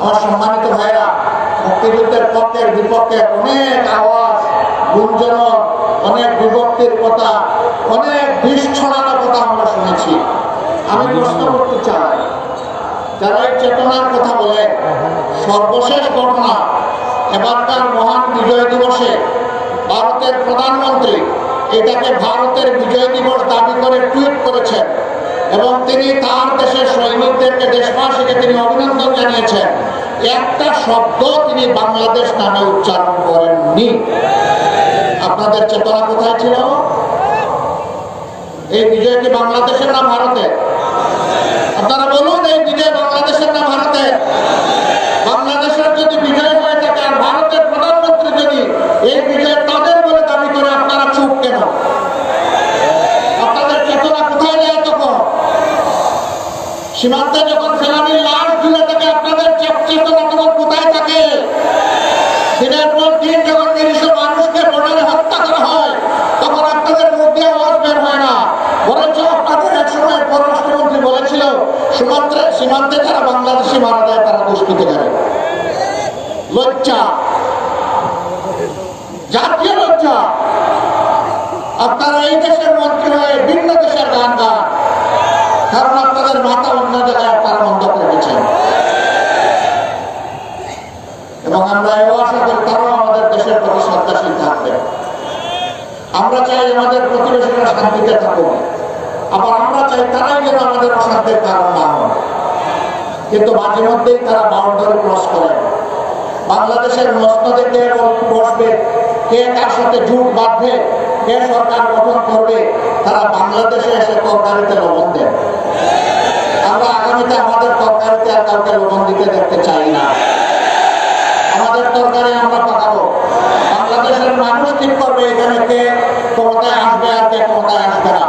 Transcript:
আমার সম্মানিত ভাইরা, মুক্তিযুদ্ধের পক্ষের বিপক্ষে অনেক আওয়াজ, গুঞ্জনক, অনেক বিভক্তির কথা, অনেক বিষ ছড়ানো কথা আমরা শুনেছি। আমি প্রশ্ন করতে চাই, যারা এই চেতনার কথা বলে, সর্বশেষ ঘটনা এবারকার মহান বিজয় দিবসে ভারতের প্রধানমন্ত্রী এটাকে ভারতের বিজয় দিবস দাবি করে টুইট করেছেন এবং তিনি তার দেশের সৈনিকদেরকে, দেশবাসীকে তিনি অভিনন্দন জানিয়েছেন। একটা শব্দ তিনি বাংলাদেশ নামে উচ্চারণ করেননি। আপনাদের চেতনা কোথায় ছিল? এই বিজয় কি বাংলাদেশের না ভারতের? আপনারা বলুন, এই বিজয় বাংলাদেশের না ভারতের? বাংলাদেশের যদি বিজয় হয়ে থাকে আর ভারতের প্রধানমন্ত্রী যদি এই বিজয় তাদের বলে দাবি করে, আপনারা চুপ কেন? আপনাদের চেতনা কোথায় যায় তখন? সীমান্তে যখন সেনানির লাশ ঝুলে থাকে, আপনাদের চেতনা তখন কোথায় থাকে? দিনের পর দিন যখন নিরীহ মানুষকে বর্ডারে হত্যা করা হয়, তখন আপনাদের মুখ দিয়ে আওয়াজ বের হয় না। বরঞ্চ আপনাদের এক সময় পররাষ্ট্রমন্ত্রী বলেছিল, সীমান্তে যারা বাংলাদেশি মারা যায় তারা দুষ্কৃতিকারী। লজ্জা, জাতীয় লজ্জা। আপনারা এই দেশের মন্ত্রী হয়ে ভিন্ন দেশের গান গান, কারণ আপনাদের মাথা অন্য জায়গায় আপনারা বন্ধ করে দিচ্ছেন। এবং আমরা এও আশা করি তারাও আমাদের দেশের প্রতি শ্রদ্ধাশীল থাকবে। আমরা চাই আমাদের প্রতিবেশীরা শান্তিতে থাকুক, আবার আমরা চাই তারাই যেন আমাদের অশান্তির কারণ না হয়। কিন্তু মাঝে মধ্যেই তারা বাউন্ডারি ক্রস করে। বাংলাদেশের মসনদে কে বসবে, কে কার সাথে জোট বাঁধবে, কে সরকার গঠন করবে, তারা বাংলাদেশে এসে তরকারিতে লবণ দেয়। আমরা আগামীতে আমাদের তরকারিতে আর কাউকে লবণ দিতে দেখতে চাই না। আমাদের তরকারি আমরা পাকাবো। বাংলাদেশের মানুষ ঠিক করবে এখানে কে ক্ষমতায় আসবে আর কে ক্ষমতায় আসবে না।